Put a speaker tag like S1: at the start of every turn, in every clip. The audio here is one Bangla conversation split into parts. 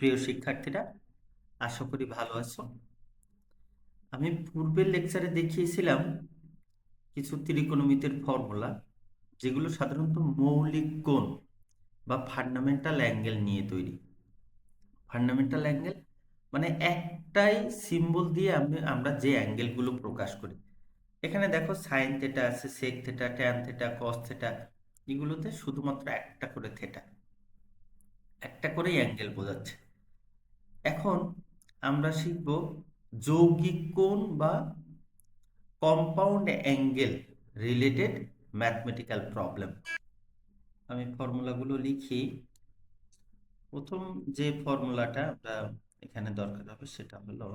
S1: প্রিয় শিক্ষার্থীরা, আশা করি ভালো আছো। আমি পূর্বের লেকচারে দেখিয়েছিলাম কিছু ত্রিকোণমিতির ফর্মুলা, যেগুলো সাধারণত মৌলিক কোণ বা ফান্ডামেন্টাল অ্যাঙ্গেল নিয়ে তৈরি। ফান্ডামেন্টাল অ্যাঙ্গেল মানে একটাই সিম্বল দিয়ে আমরা যে অ্যাঙ্গেলগুলো প্রকাশ করি। এখানে দেখো সাইন থেটা আছে, sec theta, tan theta, cos theta, এগুলোতে শুধুমাত্র একটা করে থেটা, একটা করেই অ্যাঙ্গেল বোঝাচ্ছে। এখন আমরা শিখব যৌগিক কোণ বা compound angle related mathematical problem. আমি ফর্মুলাগুলো লিখি। প্রথম যে ফর্মুলাটা আমরা এখানে দরকার হবে সেটা হলো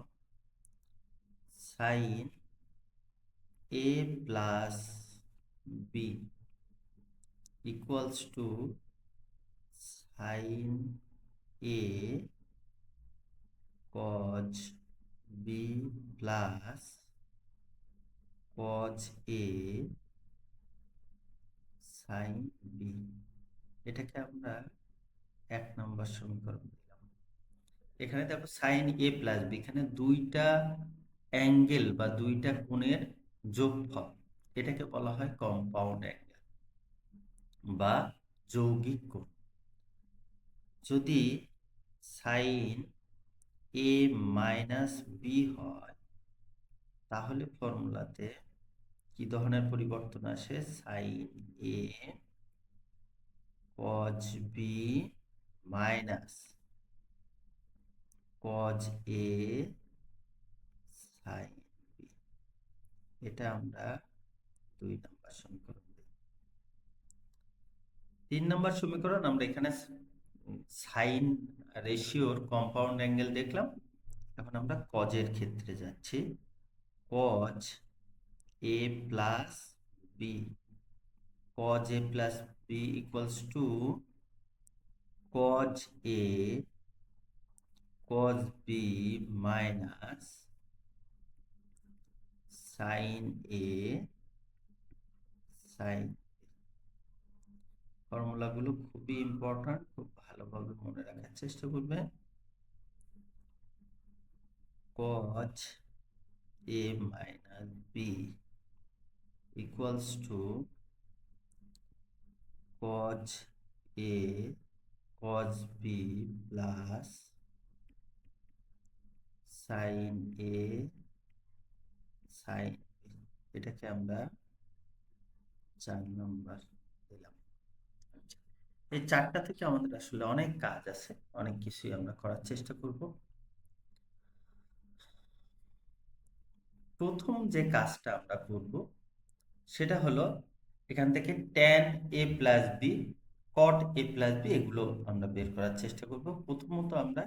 S1: sine A plus B equals to sine A cos B plus cos A sine B. এটাকে আমরা 1 নম্বর সমীকরণ দিলাম। এখানে দেখো সাইন এ প্লাস বি, এখানে দুইটা অ্যাঙ্গেল বা দুইটা কোণের যোগফল, এটাকে বলা হয় কম্পাউন্ড অ্যাঙ্গেল বা যৌগিক কোণ। যদি সাইন এ মাইনাস বি হয়, তাহলে ফর্মুলাতে কি ধরনের পরিবর্তন আসে? Sine A cos B minus cos A sine B. এটা আমরা 2 নম্বর সমীকরণ দিই। 3 নম্বর সমীকরণ আমরা এখানে সাইন রেশিওর কম্পাউন্ড অ্যাঙ্গেল দেখলাম। এখন আমরা কজের ক্ষেত্রে যাচ্ছি। Cos A plus B, cos A plus B equals to cos A cos B minus sine A sine. ফর্মুলাগুলো খুবই ইম্পর্ট্যান্ট, খুব ভালোভাবে মনে রাখার চেষ্টা করবে। cos a minus b equals to cos a cos b plus sin a sin b। এটাকে আমরা 4 নম্বর দিলাম। আচ্ছা, এই 4টা থেকে আমাদের আসলে অনেক কাজ আছে, অনেক কিছুই আমরা করার চেষ্টা করব। প্রথম যে কাজটা আমরা করব সেটা হলো এখান থেকে tan A plus B, cot A plus B, এগুলো আমরা বের করার চেষ্টা করব। প্রথমত আমরা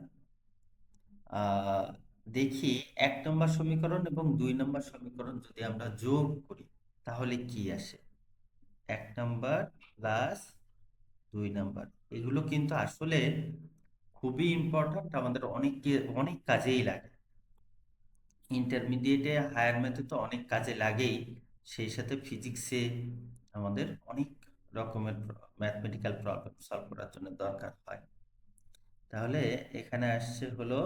S1: দেখি 1 নম্বর সমীকরণ এবং 2 নম্বর সমীকরণ যদি আমরা যোগ করি তাহলে কি আসে। 1 নম্বর প্লাস 2 নম্বর, এগুলো কিন্তু আসলে খুবই ইম্পর্ট্যান্ট, আমাদের অনেক কাজেই লাগে। ইন্টারমিডিয়েটে, হায়ার ম্যাথে তো অনেক কাজে লাগেই, সেই সাথে ফিজিক্সে আমাদের অনেক রকমের ম্যাথমেটিক্যাল প্রবলেম সলভ করার জন্য দরকার হয়। তাহলে এখানে আসছে হলো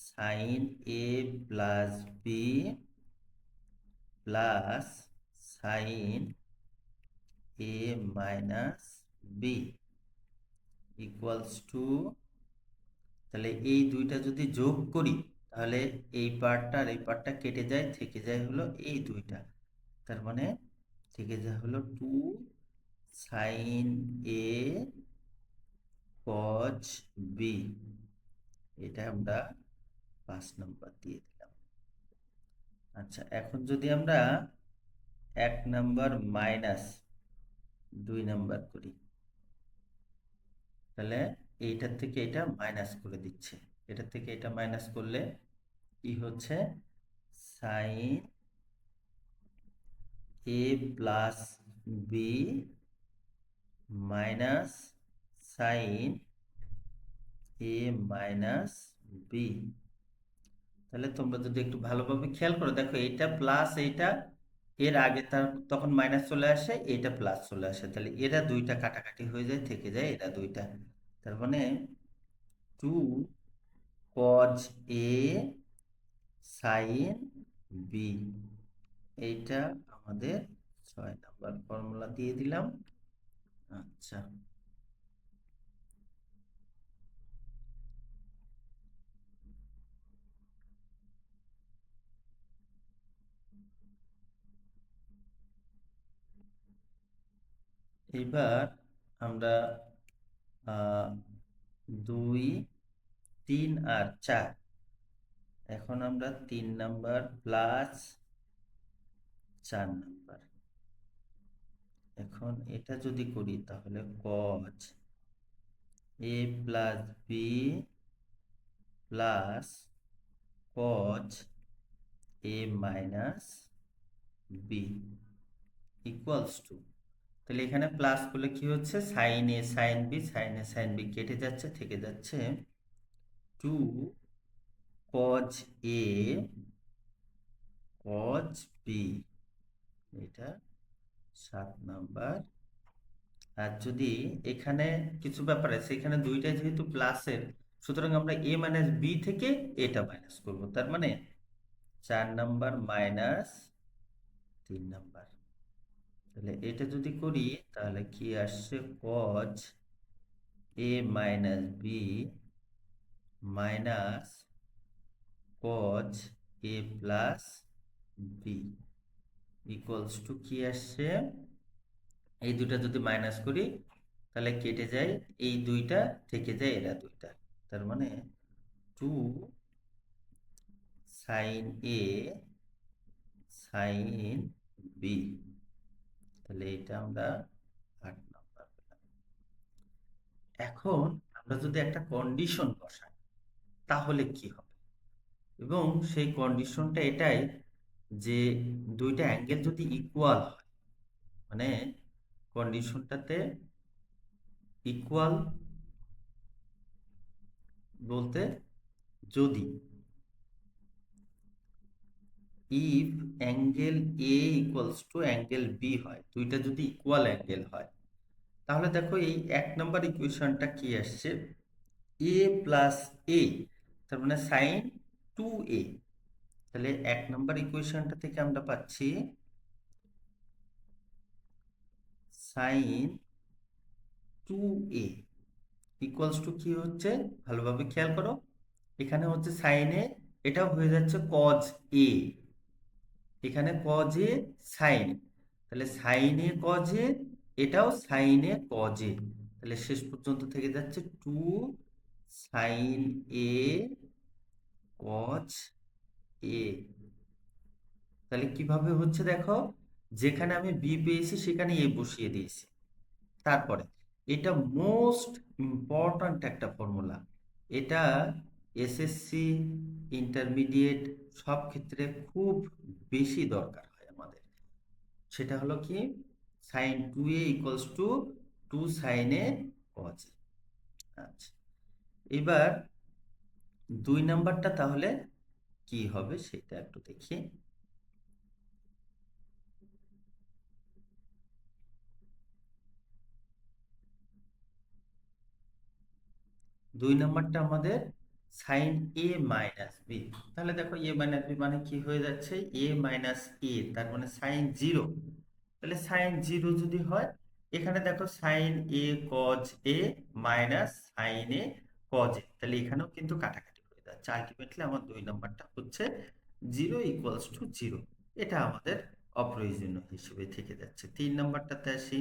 S1: sine A plus B plus sine A minus B equals to, তাহলে এই দুইটা যদি যোগ করি তাহলে এই পার্টটা আর এই পার্টটা কেটে যায়, থেকে যায় হলো এই দুইটা, তার মানে থেকে যায় হলো 2 সাইন এ কজ বি। এটা আমরা 5 নম্বর দিয়ে দিলাম। আচ্ছা, এখন যদি আমরা 1 নম্বর মাইনাস 2 নম্বর করি, তাহলে এইটার থেকে এটা মাইনাস করে দিচ্ছে। এটার থেকে এটা মাইনাস করলে কি হচ্ছে? Sine A plus B minus sine A minus B. তাহলে তোমরা যদি একটু ভালোভাবে খেয়াল করো, দেখো এইটা প্লাস, এইটা এর আগে তার তখন মাইনাস চলে আসে, এটা প্লাস চলে আসে, তাহলে এরা দুইটা কাটাকাটি হয়ে যায়, থেকে যায় এরা দুইটা। তার মানে 2 কজ এ সাইন বি, এইটা আমাদের 6 নাম্বার ফর্মুলা দিয়ে দিলাম। আচ্ছা, এবার আমরা 2, 3 আর 4, এখন আমরা 3 নাম্বার প্লাস 4 নাম্বার, এখন এটা যদি করি তাহলে cos A plus B plus cos A minus B equals to, তাহলে এখানে প্লাস করলে কি হচ্ছে, sine A sine B, sine A sine B কেটে যাচ্ছে, থেকে যাচ্ছে 2 কজ এ কজ বি, এটা 7 নাম্বার। আর যদি এখানে কিছু ব্যাপার আছে, এখানে দুইটাই যেহেতু প্লাসের, সুতরাং আমরা এ মাইনাস বি থেকে এটা মাইনাস করব, তার মানে 4 নাম্বার মাইনাস 3 নাম্বার। তাহলে এটা যদি করি তাহলে কি আসছে, cos A minus B minus cos A plus B equals to কি আসছে, এই দুটা যদি মাইনাস করি তাহলে কেটে যায়, এই দুইটা থেকে যায় এরা দুইটা, তার মানে 2 সাইন এ সাইন বি, তাহলে এটা আমরা 8 নাম্বার পেলাম। এখন আমরা যদি একটা কন্ডিশন বসাই তাহলে কি হবে, এবং সেই কন্ডিশনটা এটাই যে দুইটা অ্যাঙ্গেল যদি ইকুয়াল হয়, মানে কন্ডিশনটাতে ইকুয়াল বলতে যদি if angle A equals to angle B হয়, দুইটা যদি ইকুয়াল অ্যাঙ্গেল হয়, তাহলে দেখো এই 1 নম্বর ইকুয়েশনটা কি আসছে, এ প্লাস এ, তার মানে সাইন 2a, তাহলে 1 নম্বর ইকুয়েশনটা থেকে আমরা পাচ্ছি সাইন 2a ইকুয়ালস টু কি হচ্ছে, ভালোভাবে খেয়াল করো, এখানে হচ্ছে সাইন এ, এটাও হয়ে যাচ্ছে কজ এ, এখানে কজ এ সাইন, তাহলে সাইন এ কজ এ, এটাও সাইন এ কজ এ, তাহলে শেষ পর্যন্ত থেকে যাচ্ছে 2 সাইন এ কজ এ। তাহলে কিভাবে হচ্ছে দেখো, যেখানে আমি বি পেয়েছি সেখানে এ বসিয়ে দিয়েছি, তারপরে এটা মোস্ট ইম্পর্ট্যান্ট একটা ফর্মুলা, এটা এসএসসি ইন্টারমিডিয়েট সব ক্ষেত্রে খুব বেশি দরকার হয় আমাদের, সেটা হলো কি, sine 2a equals to 2 sine A cos A. আচ্ছা, এবার 2 নাম্বারটা তাহলে কি হবে সেটা একটু দেখি। 2 নাম্বারটা আমাদের সাইন এ মাইনাস বি, তাহলে দেখো এ মাইনাস বি মানে কি হয়ে যাচ্ছে, এ মাইনাস এ, তার মানে সাইন 0, তাহলে সাইন 0 যদি হয়, এখানে দেখো sine A cos A minus sine A cos A, তাহলে এখানেও কিন্তু কাটাকাটি হয়ে যাচ্ছে, আলটিমেটলি আমার 2 নাম্বারটা হচ্ছে 0 ইকুয়ালস টু 0, এটা আমাদের অপ্রয়োজনীয় হিসেবে থেকে যাচ্ছে। 3 নাম্বারটাতে আসি,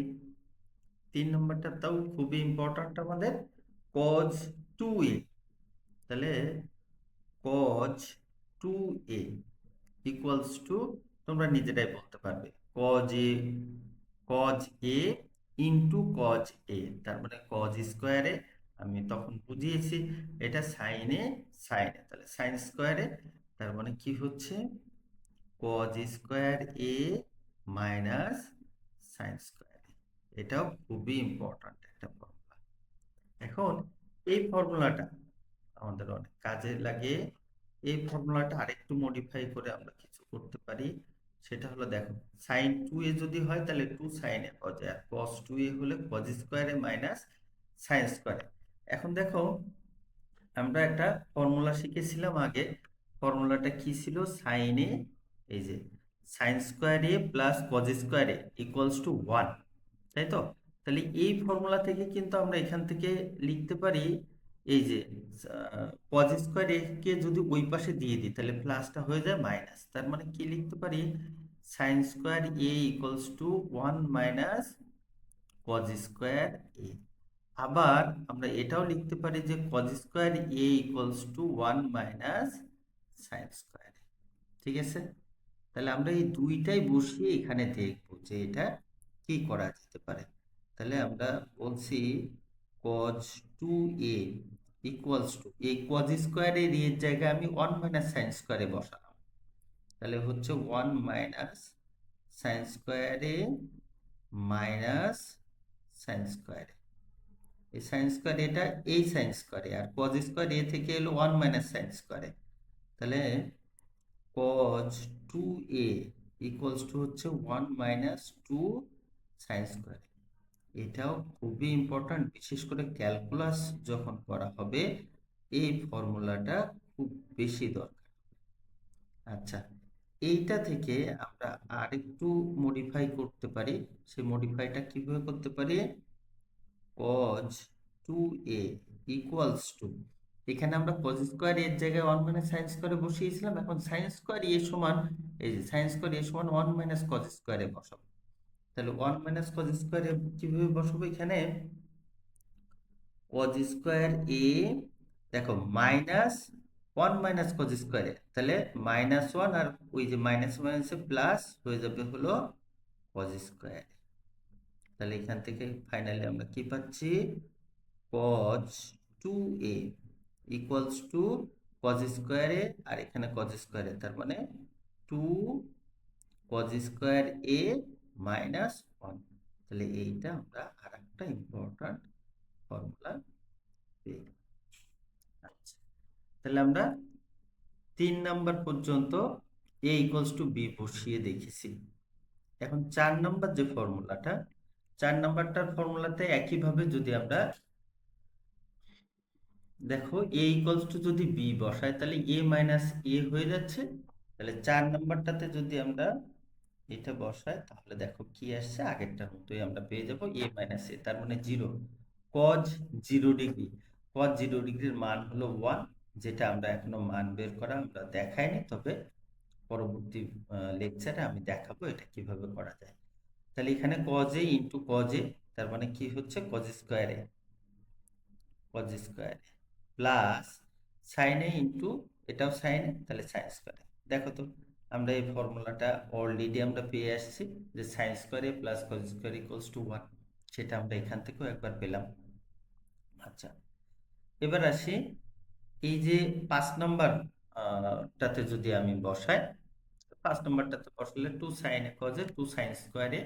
S1: 3 নম্বরটাও খুবই ইম্পর্ট্যান্ট আমাদের, cos 2a, তাহলে cos 2a ইকুয়ালস টু, তোমরা নিজেরাই বলতে পারবে, cos a into cos a, তার মানে cos স্কোয়ারে, আমি তখন বুঝিয়েছি এটা সাইনে সাইনে, তাহলে সাইন স্কোয়ারে, তার মানে কি হচ্ছে cos square a minus sine square, এটাও খুবই ইম্পর্ট্যান্ট একটা ফর্মুলা। এখন এই ফর্মুলাটা আমাদের অনেক কাজে লাগে, এই ফর্মুলাটা আরেকটু মডিফাই করে আমরা কিছু করতে পারি, সেটা হলো দেখো, সাইন 2a যদি হয় তাহলে 2 সাইন এ কজ এ, আর cos 2a হলে কজ স্কোয়ারে মাইনাস সাইন স্কোয়ারে। এখন দেখো আমরা একটা ফর্মুলা শিখেছিলাম আগে। ফর্মুলাটা কি ছিল? সাইন এ, এই যে sign square A plus cos square A equals to 1, তাই তো? তাহলে এই ফর্মুলা থেকে কিন্তু আমরা এখান থেকে লিখতে পারি, এই যে কজ স্কোয়ার এ কে যদি ওই পাশে দিয়ে দিই তাহলে প্লাসটা হয়ে যায় মাইনাস। তার মানে কি লিখতে পারি? Sine square A equals to 1 minus cos square A. আবার আমরা এটাও লিখতে পারি যে cos square A equals to 1 minus sine square. ঠিক আছে? তাহলে আমরা এই দুইটাই বসিয়ে এখানে দেখবো যে এটা কি করা যেতে পারে। তাহলে আমরা বলছি cos two A equals to, এই কজ স্কোয়ার এর এর জায়গায় আমি 1 মাইনাস সাইন স্কোয়ারে বসালাম। তাহলে হচ্ছে 1 মাইনাস সাইন স্কোয়ারে মাইনাস সাইন স্কোয়ারে। এই সাইন স্কোয়ার এটা এই সাইন স্কোয়ারে, আর কজ স্কোয়ার এ থেকে এলো 1 মাইনাস সাইন স্কোয়ারে। তাহলে cos 2a ইকুয়ালস টু হচ্ছে 1 মাইনাস 2 সাইন স্কোয়ার। এটাও খুবই ইম্পর্ট্যান্ট, বিশেষ করে ক্যালকুলাস যখন করা হবে এই ফর্মুলাটা খুব বেশি দরকার। আচ্ছা, এইটা থেকে আমরা আরেকটু মডিফাই করতে পারি। সেই মডিফাইটা কিভাবে করতে পারি? cos 2a ইকুয়ালস টু, এখানে আমরা cos স্কোয়ার এর জায়গায় 1 মাইনাস সাইন স্কোয়ারে বসিয়েছিলাম, এখন সাইন স্কোয়ার এ সমান, এই যে সাইন স্কোয়ার এ সমান 1 মাইনাস cos স্কোয়ারে বসাবো। তাহলে 1 মাইনাস cos স্কোয়ারে কিভাবে বসাবো? এখানে cos স্কোয়ার এ, দেখো মাইনাস 1 মাইনাস cos স্কোয়ারে, তাহলে -1, আর ওই যে মাইনাস মাইনাসে প্লাস হয়ে যাবে হলো cos স্কোয়ার। তাহলে এখান থেকে ফাইনালি আমরা কি পাচ্ছি? cos 2a equals to cos স্কোয়ারে, আর এখানে cos স্কোয়ারে, তার মানে 2 cos স্কোয়ার a মাইনাস 1। তাহলে এইটা আমরা আর একটা ইম্পর্ট্যান্ট ফর্মুলা পেয়ে। আচ্ছা, তাহলে আমরা 3 নাম্বার পর্যন্ত a ইকুয়ালস টু b বসিয়ে দেখেছি। এখন 4 নাম্বার যে ফর্মুলাটা, 4 নাম্বারটার ফর্মুলাতে একইভাবে যদি আমরা দেখো এ ইকুয়ালস টু যদি বি বসাই তাহলে এ মাইনাস এ হয়ে যাচ্ছে। তাহলে 4 নাম্বারটাতে যদি আমরা এটা বসাই তাহলে দেখো কি আসছে, আগেরটার মতোই আমরা পেয়ে যাব এ মাইনাস এ, তার মানে 0। কজ 0 ডিগ্রি, কজ 0 ডিগ্রির মান হলো 1, যেটা আমরা এখনো মান বের করা আমরা দেখাইনি, তবে পরবর্তী লেকচারে আমি দেখাবো এটা কিভাবে করা যায়। তাহলে এখানে কজ এ ইন্টু কজ এ, তার মানে কি হচ্ছে কজ স্কোয়ারে, কজ স্কোয়ার প্লাস সাইন এ ইন্টু, এটাও সাইন এ, তাহলে সাইন স্কোয়ার। দেখো তো আমরা এই ফর্মুলাটা অলরেডি আমরা পেয়ে আসছি যে sign square A plus cos square equals to 1, সেটা আমরা এখান থেকেও একবার পেলাম। আচ্ছা, এবার আসি এই যে 5 নম্বর টাতে যদি আমি বসাই, 5 নম্বরটাতে বসালে 2 sine A cos A 2 sine square A,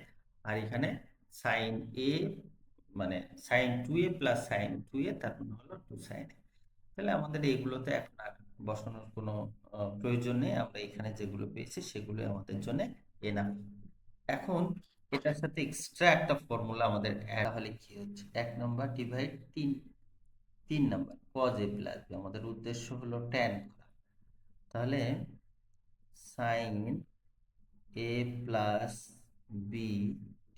S1: আর এখানে সাইন এ মানে sign 2a plus sign 2a, তার মানে হলো 2 সাইন এ। তাহলে আমাদের এইগুলোতে এখন আর বসানোর কোনো প্রয়োজন নেই, আমরা এখানে যেগুলো পেয়েছি সেগুলো আমাদের জন্য এনাফ। এখন এটার সাথে এক্সট্রা একটা ফর্মুলা আমাদের অ্যাড হলে কি হচ্ছে, 1 নম্বর ডিভাইড 3, 3 নম্বর cos a প্লাস b, আমাদের উদ্দেশ্য হলো tan করা। তাহলে sine a plus b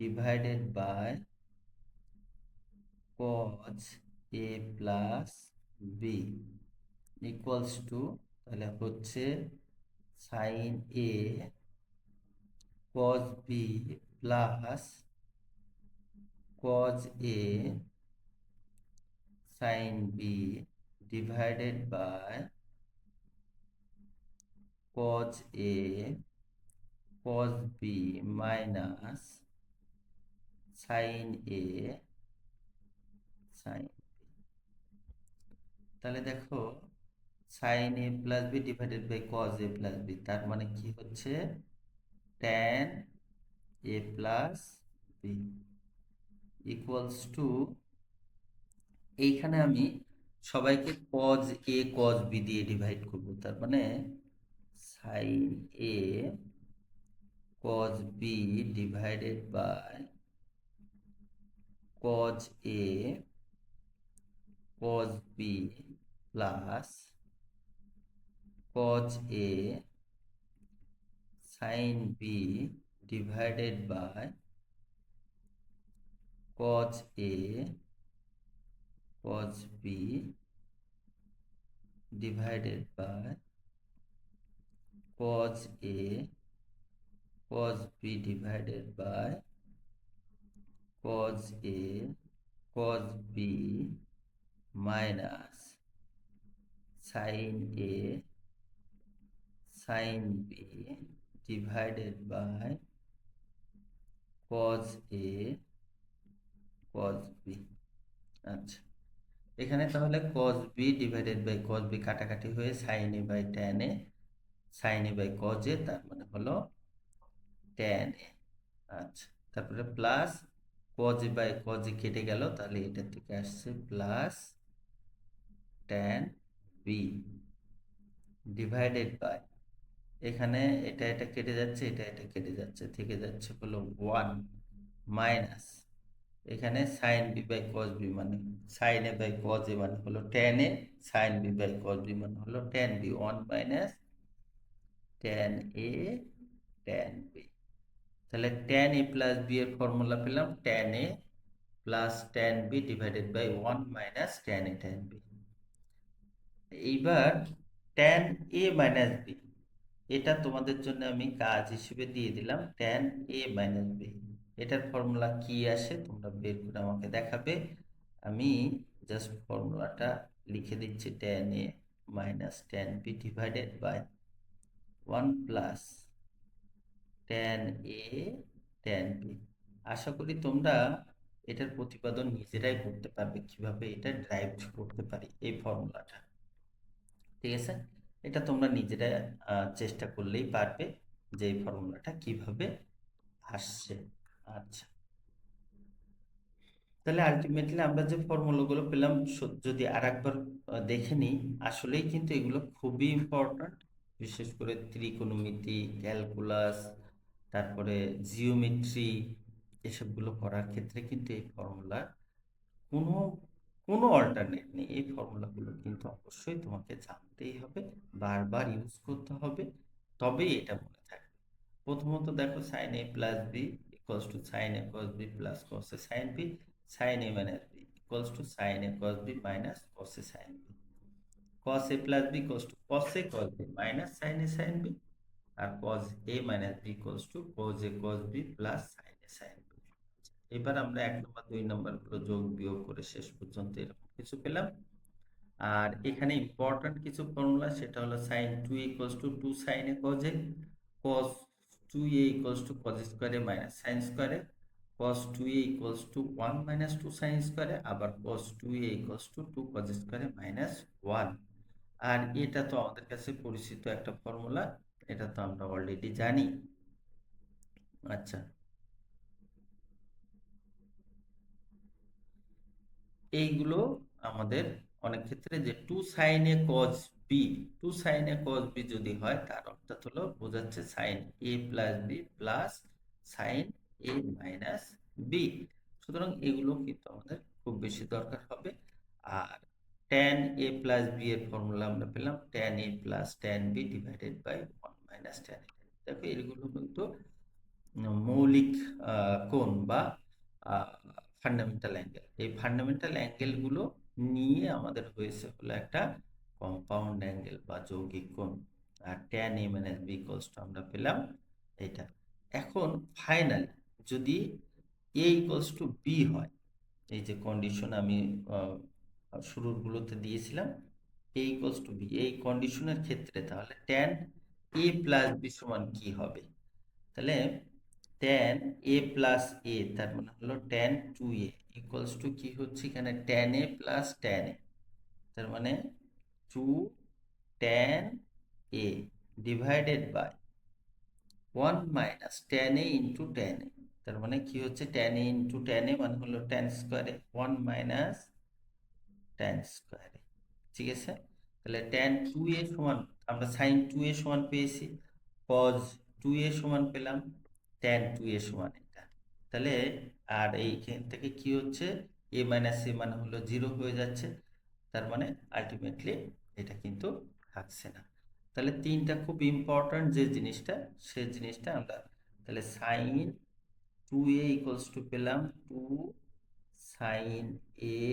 S1: divided by cos a plus b equals to, তাহলে হচ্ছে sine a cos b plus cos a sine b divided by cos a cos b minus sine a sine. তাহলে দেখো sine A plus B divided by cos A plus B, তার মানে কি হচ্ছে tan A plus B equals to, এইখানে আমি সবাইকে কজ এ কজ বি দিয়ে ডিভাইড করব, তার মানে sine A cos B divided by cos A cos B plus cos A sin B divided by cos A cos B divided by cos A cos B divided by cos A cos B minus sin A sin B divided by cos A cos B। আচ্ছা, এখানে তাহলে cos B divided by cos B কাটাকাটি হয়ে sin A by tan A sin A by cos A, তার মানে হলো tan A। আচ্ছা, তারপরে plus cos A by cos A কেটে গেল, তাহলে এটা থেকে আসছে plus tan B divided by, এখানে এটা এটা কেটে যাচ্ছে, এটা এটা কেটে যাচ্ছে, থেকে যাচ্ছে হলো 1 মাইনাস এখানে sin B by cos B মানে sin A by cos A মানে হলো tan A, sin B by cos B মানে হলো tan B, 1 minus tan A tan B। তাহলে tan A প্লাস B এর ফর্মুলা পেলাম tan A plus tan B divided by 1 minus tan A tan B। এইবার tan A মাইনাস B, এটা তোমাদের জন্য আমি কাজ হিসেবে দিয়ে দিলাম tan A মাইনাস B। এটার ফর্মুলা কি আসে তোমরা বের করে আমাকে দেখাবে। আমি জাস্ট ফর্মুলাটা লিখে দিচ্ছি tan A মাইনাস tan B divided by 1 plus tan A tan B। আশা করি তোমরা এটার প্রতিপাদন নিজেরাই করতে পারবে, কিভাবে এটা ড্রাইভ করতে পারি এই ফর্মুলাটা। ঠিক আছে, এটা তোমরা নিজেরা চেষ্টা করলেই পারবে যে এই ফর্মুলাটা কিভাবে আসছে। আচ্ছা, তাহলে আলটিমেটলি আমরা যে ফর্মুলাগুলো পেলাম যদি আরেকবার দেখে নিই, আসলেই কিন্তু এগুলো খুবই ইম্পর্ট্যান্ট, বিশেষ করে ত্রিকোণমিতি, ক্যালকুলাস, তারপরে জিওমেট্রি, এসবগুলো করার ক্ষেত্রে কিন্তু এই ফর্মুলা কোনো কোনো অল্টারনেট নেই। এই ফর্মুলাগুলো কিন্তু অবশ্যই তোমাকে জানতেই হবে, বারবার ইউজ করতে হবে, তবেই এটা মনে থাকবে। প্রথমত দেখো sin A plus B equals to sin A cos B plus cos A sin B, sin A minus B equals to sin A cos B minus cos A sin B, cos A plus B equals to cos A cos B minus sin A sin B, আর cos A minus B equals to cos A cos B plus sin A sin B। এবার আমরা 1 নম্বর 2 নম্বর গুলো যোগ বিয়োগ করে শেষ পর্যন্ত এরকম কিছু পেলাম। আর এখানে ইম্পর্টেন্ট কিছু ফর্মুলা, সেটা হলো sin 2a equals to 2 sin a cos a, cos 2a equals to cos square a minus sin square a, cos 2a equals to 1 minus 2 sin square a, আবার cos 2a equals to 2 cos square a minus 1। আর এটা তো আমাদের কাছে পরিচিত একটা ফর্মুলা, এটা তো আমরা অলরেডি জানি। আচ্ছা, এইগুলো আমাদের অনেক ক্ষেত্রে যে 2 sin a cos b, 2 sin a cos b যদি হয়, তার অর্থাৎ হলো বোঝাচ্ছে sin a plus b plus sin a minus b। সুতরাং এগুলো কিন্তু আমাদের খুব বেশি দরকার হবে। আর tan a প্লাস b এর ফর্মুলা আমরা পেলাম tan a plus tan b divided by 1 minus tan a। দেখো এগুলো কিন্তু মৌলিক কোণ বা ফান্ডামেন্টাল অ্যাঙ্গেল, এই ফান্ডামেন্টাল অ্যাঙ্গেলগুলো নিয়ে আমাদের হয়েছে হলো একটা কম্পাউন্ড অ্যাঙ্গেল বা যৌগিক কোণ। আর tan a minus b equals two আমরা পেলাম এটা। এখন ফাইনালি যদি a ইকুয়ালস টু b হয়, এই যে কন্ডিশন আমি শুরুর গুলোতে দিয়েছিলাম, a ইকুয়ালস টু b, এই কন্ডিশনের ক্ষেত্রে তাহলে tan a প্লাস b সমান কি হবে? তাহলে tan a প্লাস a, তার মানে হলো tan 2a ইকুয়ালস টু কি হচ্ছে এখানে tan a plus tan a, তার মানে 2 tan a divided by 1 minus tan a into tan a, তার মানে কি হচ্ছে tan a into tan a মানে হলো tan স্কোয়ারে 1 মাইনাস tan স্কোয়ারে। ঠিক আছে, তাহলে tan 2a সমান, আমরা sin 2a সমান পেয়েছি, cos 2a সমান পেলাম, tan 2a সমান এটা। তাহলে আর এইখান থেকে কি হচ্ছে a মাইনাস a মানে হলো 0 হয়ে যাচ্ছে, তার মানে আলটিমেটলি এটা কিন্তু থাকছে না। তাহলে তিনটা খুব ইম্পর্ট্যান্ট যে জিনিসটা, সেই জিনিসটা আমরা তাহলে সাইন 2a ইকুয়ালস টু পেলাম 2 sine A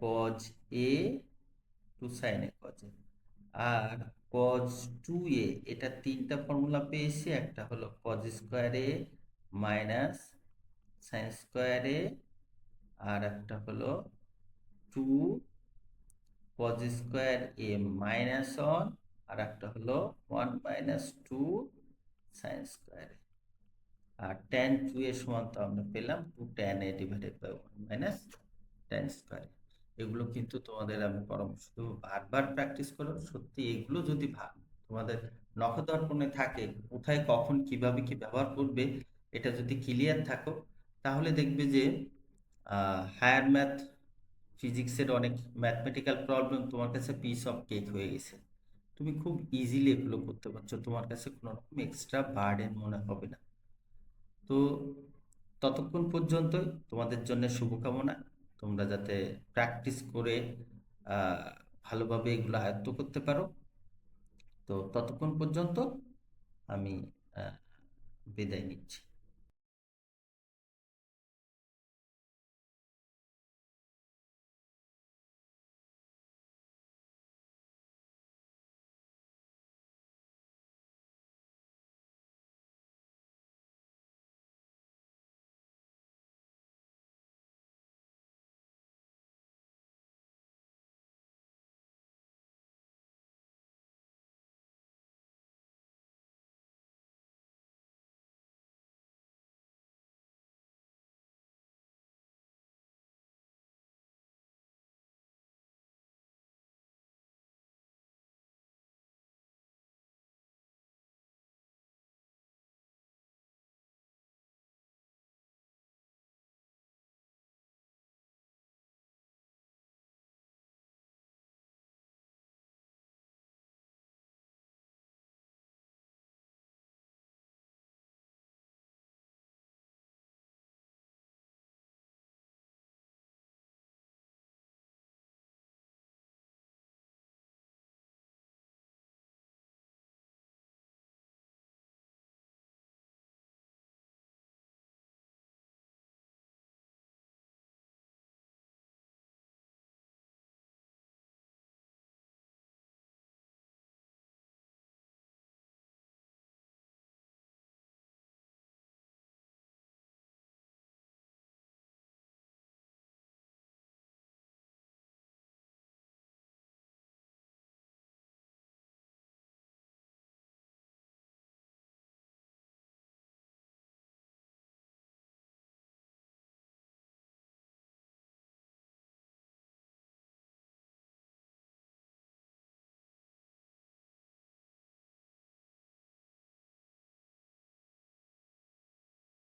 S1: cos A two sine A cos A. আর কজ 2a, এটা তিনটা ফর্মুলা পেয়েছি। একটা হলো cos square A minus sine square A, আর একটা হলো 2 কজ স্কোয়ার এ মাইনাস 1, আর একটা হলো 1 মাইনাস 2 সাইন স্কোয়ার এ। আর tan 2 এর সমান তো আমরা পেলাম 2 tan a divided by 1 minus tan square. এগুলো কিন্তু তোমাদের আমি পরামর্শ দেবো বারবার প্র্যাকটিস করো। সত্যি এগুলো যদি তোমাদের নখদর্পণে থাকে, কোথায় কখন কিভাবে কি ব্যবহার করবে, এটা যদি ক্লিয়ার থাকো, তাহলে দেখবে যে হায়ার ম্যাথ ফিজিক্সের অনেক ম্যাথমেটিক্যাল প্রবলেম তোমার কাছে পিস অফ কেক হয়ে গেছে। তুমি খুব ইজিলি এগুলো করতে পারছো, তোমার কাছে কোনো রকম এক্সট্রা বার্ডেন মনে হবে না। তো ততক্ষণ পর্যন্ত তোমাদের জন্য শুভকামনা, তোমরা যাতে প্র্যাকটিস করে আহ, ভালোভাবে এগুলো আয়ত্ত করতে পারো। তো ততক্ষণ পর্যন্ত আমি বিদায় নিচ্ছি।